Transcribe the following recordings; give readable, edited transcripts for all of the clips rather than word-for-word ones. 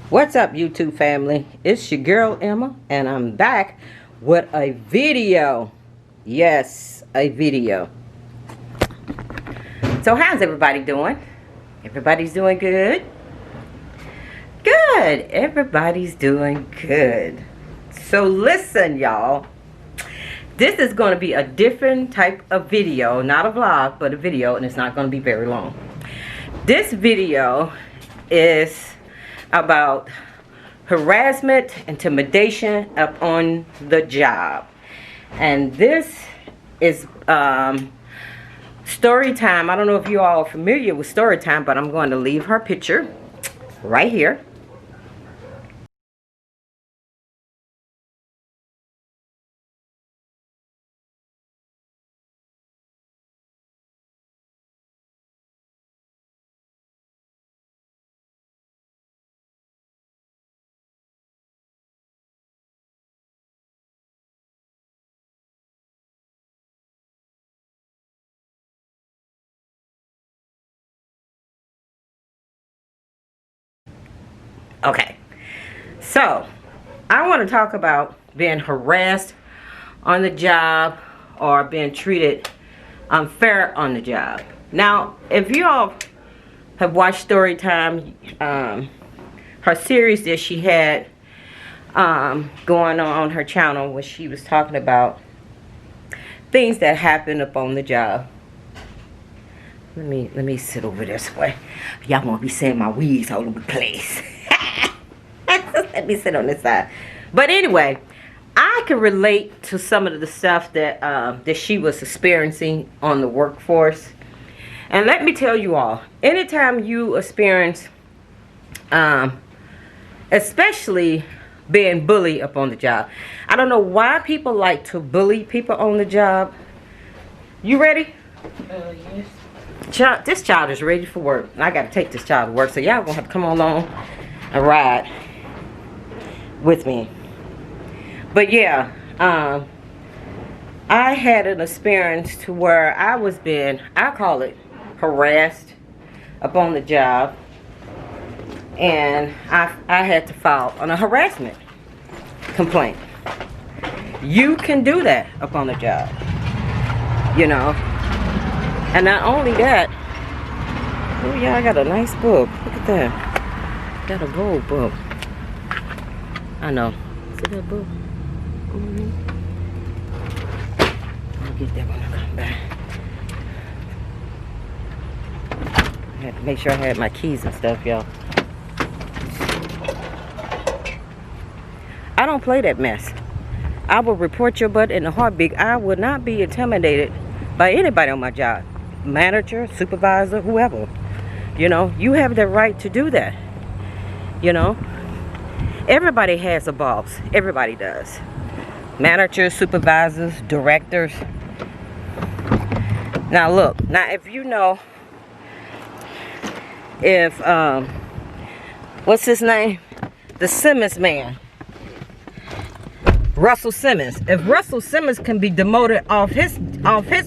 What's up, YouTube family? It's your girl Emma, and I'm back with a video. Yes, a video. So how's everybody doing? Everybody's doing good? Good. Everybody's doing good. So listen, y'all. This is going to be a different type of video. Not a vlog, but a video, and it's not going to be very long. This video is about harassment, intimidation up on the job. And this is story time. I don't know if you all are familiar with story time, but I'm going to leave her picture right here. Okay, so I want to talk about being harassed on the job or being treated unfair on the job. Now, if you all have watched Storytime, her series that she had going on her channel, where she was talking about things that happen up on the job. Let me sit over this way. Y'all won't be seeing my weeds all over the place. Let me sit on this side. But anyway, I can relate to some of the stuff that that she was experiencing on the workforce. And let me tell you all, anytime you experience, especially being bullied up on the job. I don't know why people like to bully people on the job. You ready? Yes. This child is ready for work. I got to take this child to work, so y'all gonna have to come along and ride with me. But yeah, I had an experience to where I was being, I call it harassed up on the job, and I had to file on a harassment complaint. You can do that up on the job, you know. And not only that, oh yeah, I got a nice book. Look at that. Got a gold book. I know. See that book? I'll get that when I come back. I had to make sure I had my keys and stuff, y'all. I don't play that mess. I will report your butt in a heartbeat. I will not be intimidated by anybody on my job. Manager, supervisor, whoever. You know, you have the right to do that. You know, everybody has a boss. Everybody does. Managers, supervisors, directors. Now look, now if you know, if what's his name, the Simmons man, Russell Simmons. If Russell Simmons can be demoted off his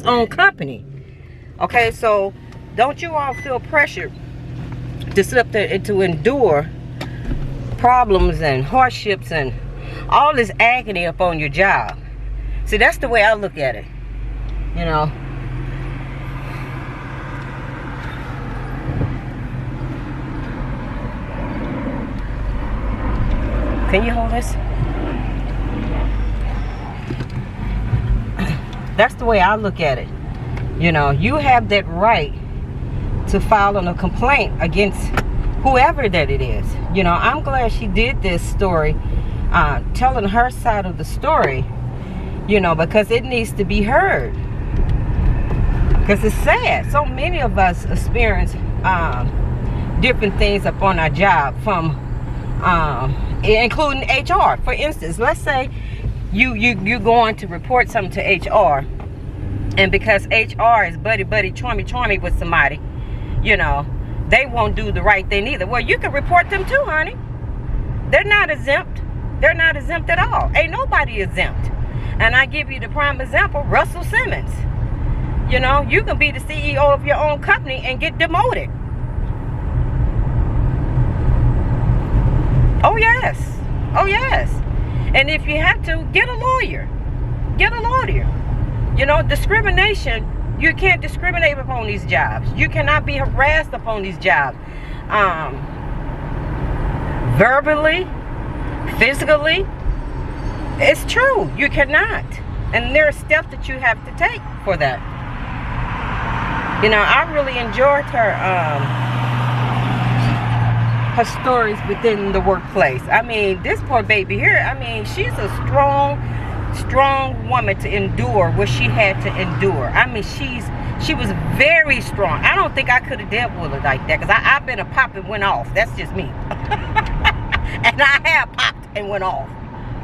own company, okay, so don't you all feel pressured to sit up there and to endure problems and hardships and all this agony up on your job? See, that's the way I look at it, you know. Can you hold this? That's the way I look at it. You know, you have that right to file a complaint against whoever that it is. You know, I'm glad she did this story, telling her side of the story, you know, because it needs to be heard. Because it's sad. So many of us experience different things up on our job, from including HR. For instance, let's say you're going to report something to HR, and because HR is buddy chormy with somebody, you know, they won't do the right thing either. Well, you can report them too, honey. They're not exempt. They're not exempt at all. Ain't nobody exempt. And I give you the prime example, Russell Simmons. You know, you can be the CEO of your own company and get demoted. Oh yes. Oh yes. And if you have to, get a lawyer. Get a lawyer. You know, discrimination, you can't discriminate upon these jobs. You cannot be harassed upon these jobs. Verbally, physically, it's true. You cannot. And there are steps that you have to take for that. You know, I really enjoyed her stories within the workplace. I mean, this poor baby here, I mean, she's a strong woman to endure what she had to endure. I mean, she was very strong. I don't think I could have dealt with her like that, because I've been a pop and went off. That's just me. And I have popped and went off.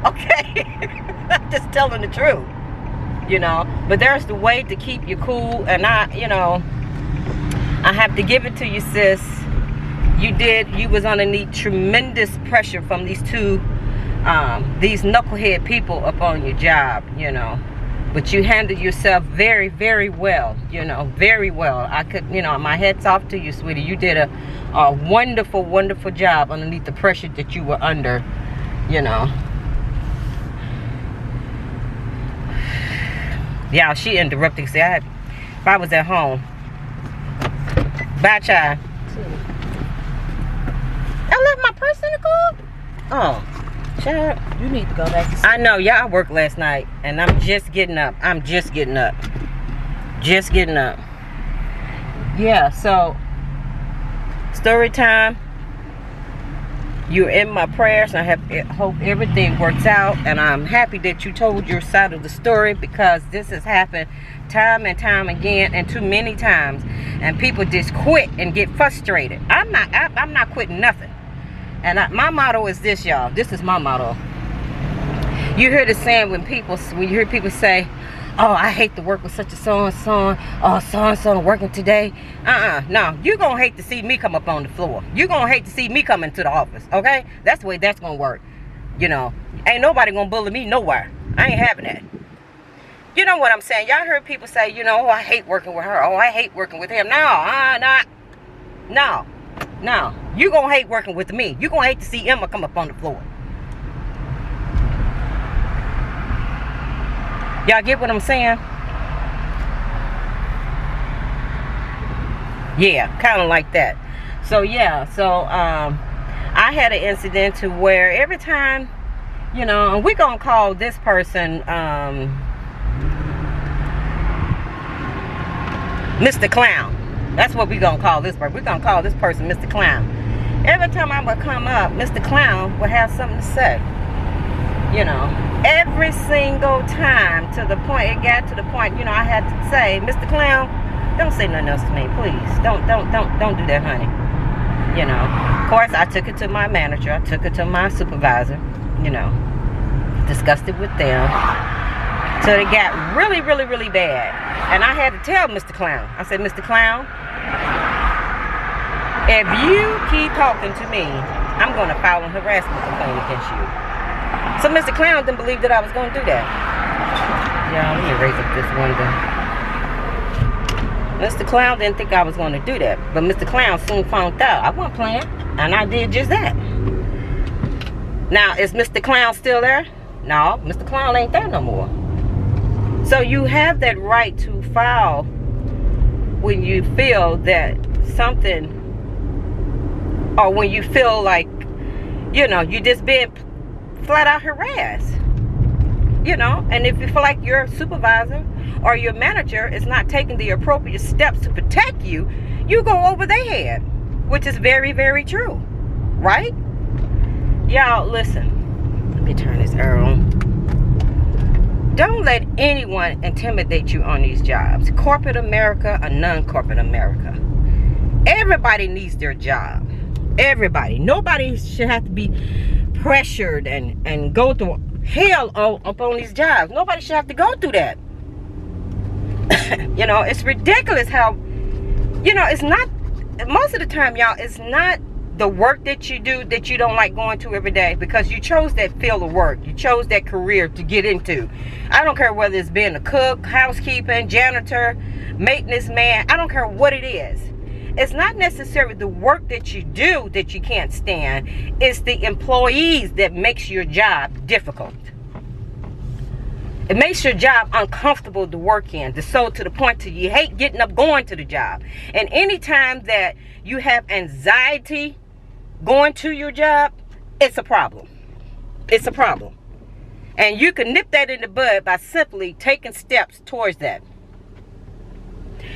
Okay? I'm just telling the truth. You know, but there's the way to keep you cool. And I have to give it to you, sis. You was underneath tremendous pressure from these knucklehead people up on your job, you know. But you handled yourself very, very well, you know, very well. I could, you know, my hat's off to you, sweetie. You did a wonderful, wonderful job underneath the pressure that you were under, you know. Yeah, she interrupted. See, if I was at home. Bye, child. I left my purse in the car? Oh, child. You need to go back to sleep. I know, yeah, I worked last night, and I'm just getting up. Just getting up. Yeah, so, story time. You're in my prayers. I hope everything works out, and I'm happy that you told your side of the story, because this has happened time and time again, and too many times, and people just quit and get frustrated. I'm not quitting nothing. And my motto is this, y'all. This is my motto. You hear the saying when you hear people say, oh, I hate to work with such a so-and-so. Oh, so-and-so working today. No. You're going to hate to see me come up on the floor. You're going to hate to see me come into the office, okay? That's the way that's going to work. You know, ain't nobody going to bully me nowhere. I ain't having that. You know what I'm saying? Y'all heard people say, you know, oh, I hate working with her. Oh, I hate working with him. No. You're going to hate working with me. You're going to hate to see Emma come up on the floor. Y'all get what I'm saying? Yeah, kind of like that. So yeah, I had an incident to where every time, you know, and we're gonna call this person Mr. Clown. That's what we're gonna call this person. We're gonna call this person Mr. Clown. Every time I would come up, Mr. Clown would have something to say. You know, every single time, to the point, it got to the point, you know, I had to say, Mr. Clown, don't say nothing else to me, please. Don't do that, honey. You know, of course, I took it to my manager. I took it to my supervisor, you know, discussed it with them. So it got really, really, really bad. And I had to tell Mr. Clown. I said, Mr. Clown, if you keep talking to me, I'm going to file a harassment complaint against you. So Mr. Clown didn't believe that I was going to do that. Yeah, let me raise up this window. Mr. Clown didn't think I was going to do that. But Mr. Clown soon found out I wasn't playing. And I did just that. Now, is Mr. Clown still there? No, Mr. Clown ain't there no more. So you have that right to file when you feel that something, or when you feel like, you know, you just being flat out harassed, you know. And if you feel like your supervisor or your manager is not taking the appropriate steps to protect you, you go over their head, which is very, very true, right? Y'all, listen, let me turn this air on. Don't let anyone intimidate you on these jobs, corporate America or non-corporate America. Everybody needs their job. Everybody. Nobody should have to be pressured and go through hell up on these jobs. Nobody should have to go through that. You know, it's ridiculous how, you know, it's not, most of the time, y'all, it's not the work that you do that you don't like going to every day, because you chose that field of work. You chose that career to get into. I don't care whether it's being a cook, housekeeping, janitor, maintenance man. I don't care what it is. It's not necessarily the work that you do that you can't stand. It's the employees that makes your job difficult. It makes your job uncomfortable to work in, so to the point that you hate getting up going to the job. And anytime that you have anxiety going to your job, it's a problem. It's a problem. And you can nip that in the bud by simply taking steps towards that.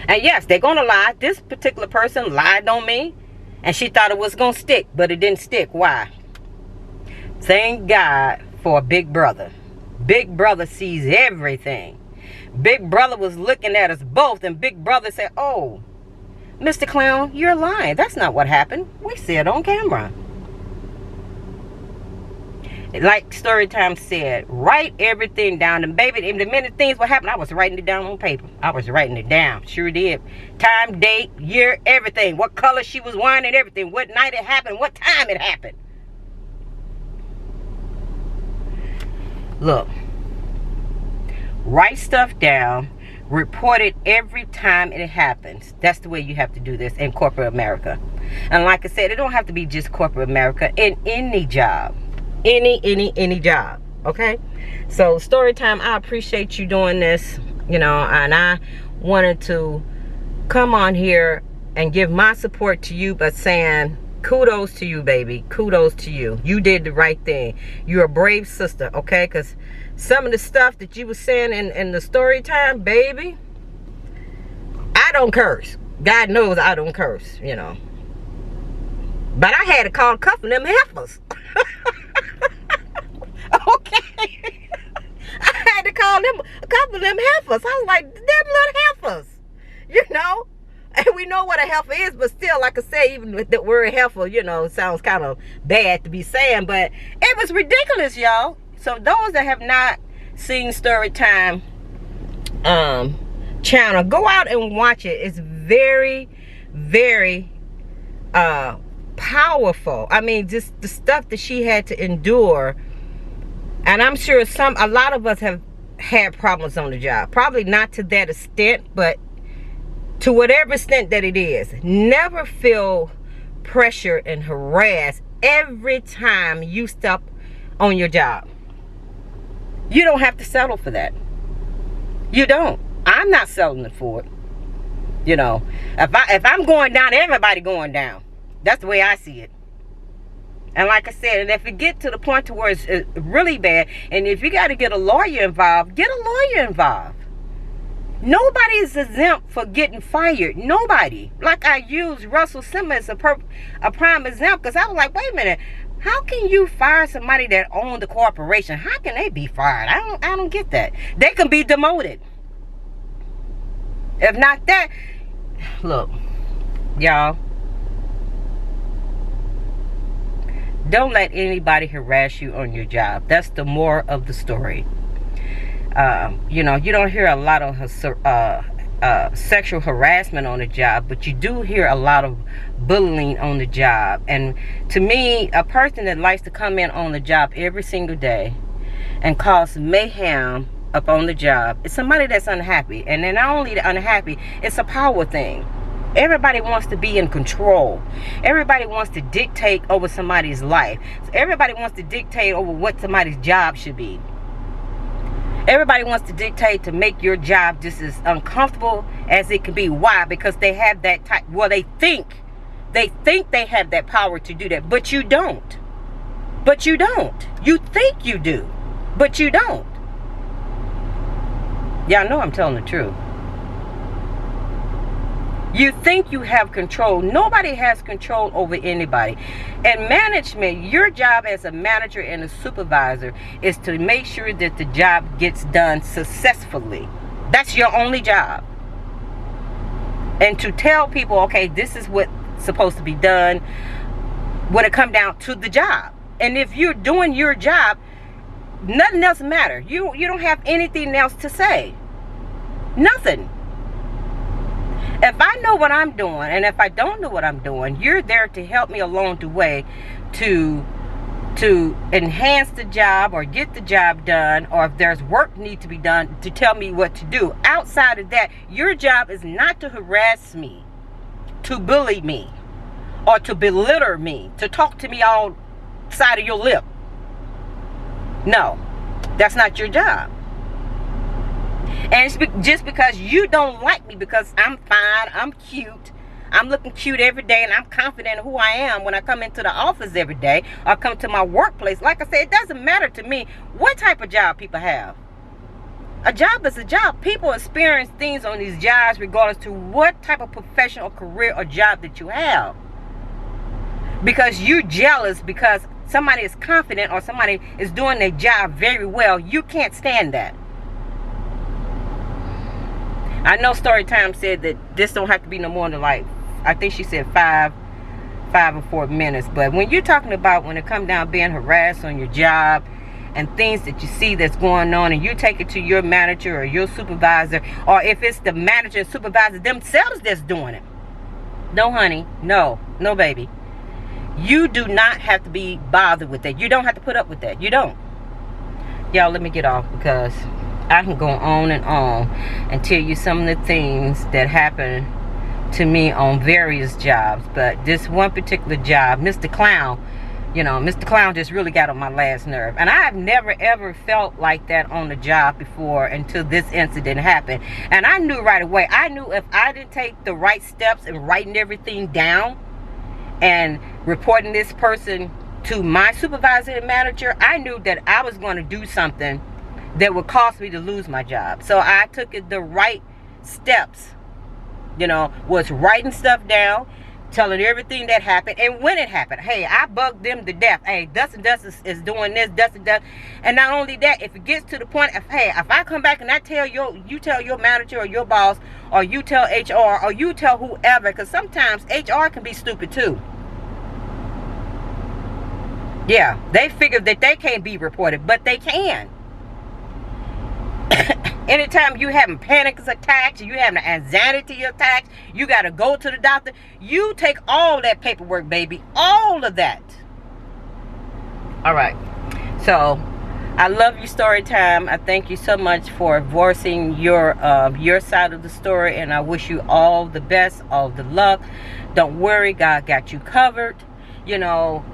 And yes, they're going to lie. This particular person lied on me, and she thought it was going to stick, but it didn't stick. Why? Thank God for a big brother. Big brother sees everything. Big brother was looking at us both, and big brother said, "Oh, Mr. Clown, you're lying. That's not what happened. We see it on camera." Like Storytime said, write everything down. And baby, the minute things were happening, I was writing it down on paper. I was writing it down. Sure did. Time, date, year, everything. What color she was wearing and everything. What night it happened. What time it happened. Look, write stuff down, report it every time it happens. That's the way you have to do this in corporate America. And like I said, it don't have to be just corporate America. In any job, any job. Okay, so Storytime, I appreciate you doing this, you know, and I wanted to come on here and give my support to you by saying kudos to you, baby. Kudos to you. You did the right thing. You're a brave sister, okay? Because some of the stuff that you were saying in the story time, baby, I don't curse. God knows I don't curse, you know. But I had to call a couple of them heifers. Okay. I had to call them a couple of them heifers. I was like, them little heifers, you know. And we know what a heifer is, but still, like I say, even with the word heifer, you know, it sounds kind of bad to be saying, but it was ridiculous, y'all. So those that have not seen Storytime channel, go out and watch it. It's very, very powerful. I mean, just the stuff that she had to endure. And I'm sure a lot of us have had problems on the job. Probably not to that extent, but to whatever extent that it is. Never feel pressure and harassed every time you step on your job. You don't have to settle for that. You don't. I'm not settling for it. You know, if I'm going down, everybody going down. That's the way I see it. And like I said, and if it get to the point to where it's really bad, and if you got to get a lawyer involved, get a lawyer involved. Nobody is exempt for getting fired. Nobody. Like I used Russell Simmons as a prime example, because I was like, wait a minute, how can you fire somebody that owned the corporation? How can they be fired? I don't get that. They can be demoted. If not that, look, y'all, don't let anybody harass you on your job. That's the moral of the story. You know, you don't hear a lot of sexual harassment on the job, but you do hear a lot of bullying on the job. And to me, a person that likes to come in on the job every single day and cause mayhem up on the job is somebody that's unhappy. And then not only unhappy, it's a power thing. Everybody wants to be in control. Everybody wants to dictate over somebody's life. Everybody wants to dictate over what somebody's job should be. Everybody wants to dictate to make your job just as uncomfortable as it can be. Why? Because they have that type, well, they think they have that power to do that, but you don't. But you don't. You think you do, but you don't. Y'all know I'm telling the truth. You think you have control. Nobody has control over anybody. And management, your job as a manager and a supervisor is to make sure that the job gets done successfully. That's your only job. And to tell people, okay, this is what's supposed to be done when it comes down to the job. And if you're doing your job, nothing else matters. You don't have anything else to say. Nothing. If I know what I'm doing, and if I don't know what I'm doing, you're there to help me along the way to enhance the job or get the job done, or if there's work need to be done, to tell me what to do. Outside of that, your job is not to harass me. to bully me or to belittle me, to talk to me all side of your lip. No, that's not your job. And it's just because you don't like me because I'm fine, I'm cute, I'm looking cute every day, and I'm confident in who I am when I come into the office every day or come to my workplace. Like I said, it doesn't matter to me what type of job people have. A job is a job. People experience things on these jobs regardless to what type of professional career or job that you have. Because you're jealous because somebody is confident or somebody is doing their job very well. You can't stand that. I know Storytime said that this don't have to be no more than like, I think she said 5 or 4 minutes. But when you're talking about when it comes down being harassed on your job and things that you see that's going on, and you take it to your manager or your supervisor, or if it's the manager and supervisor themselves that's doing it. No, honey. No, baby. You do not have to be bothered with that. You don't have to put up with that. You don't. Y'all, let me get off because I can go on and on and tell you some of the things that happen to me on various jobs. But this one particular job, Mr. Clown, you know, Mr. Clown just really got on my last nerve. And I've never ever felt like that on the job before until this incident happened. And I knew right away. I knew if I didn't take the right steps in writing everything down and reporting this person to my supervisor and manager, I knew that I was going to do something that would cause me to lose my job. So I took it the right steps, you know, was writing stuff down, telling everything that happened and when it happened. Hey, I bugged them to death. Hey, Dust and Dust is doing this, Dust and Dust. And not only that, if it gets to the point of, hey, if I come back and I tell you tell your manager or your boss, or you tell HR, or you tell whoever, because sometimes HR can be stupid too. Yeah, they figure that they can't be reported, but they can. Anytime you having panic attacks, you having an anxiety attacks, you got to go to the doctor. You take all that paperwork, baby. All of that. All right. So, I love you, Storytime. I thank you so much for voicing your side of the story. And I wish you all the best, all the luck. Don't worry. God got you covered. You know,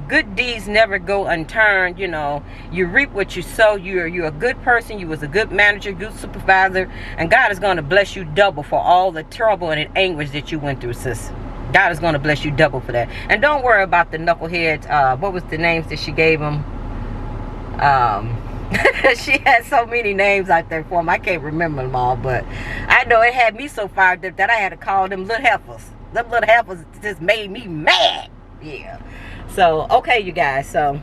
good deeds never go unturned. You know, you reap what you sow. You're a good person. You was a good manager, good supervisor, and God is going to bless you double for all the trouble and anguish that you went through, sis. God is going to bless you double for that. And don't worry about the knuckleheads. What was the names that she gave them? She had so many names out there for them. I can't remember them all, but I know it had me so fired up that I had to call them little heifers. Them little heifers just made me mad. Yeah. So, okay, you guys, so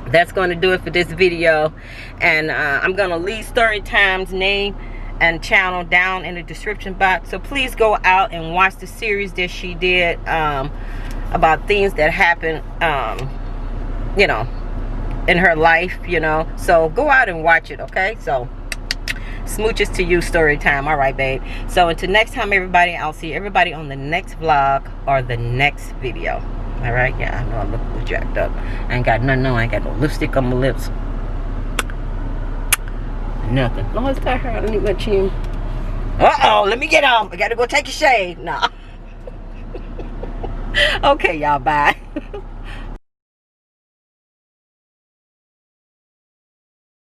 that's going to do it for this video. And I'm going to leave Storytime's name and channel down in the description box. So please go out and watch the series that she did about things that happened, you know, in her life, you know. So go out and watch it, okay? So smooches to you, Storytime. All right, babe. So until next time, everybody, I'll see everybody on the next vlog or the next video. All right, yeah, I know I look a little jacked up. I ain't got nothing on. I ain't got no lipstick on my lips. Nothing. Long as that hair, I don't need my chin. Uh-oh, let me get off. I gotta go take a shave. Nah. Okay, y'all, bye.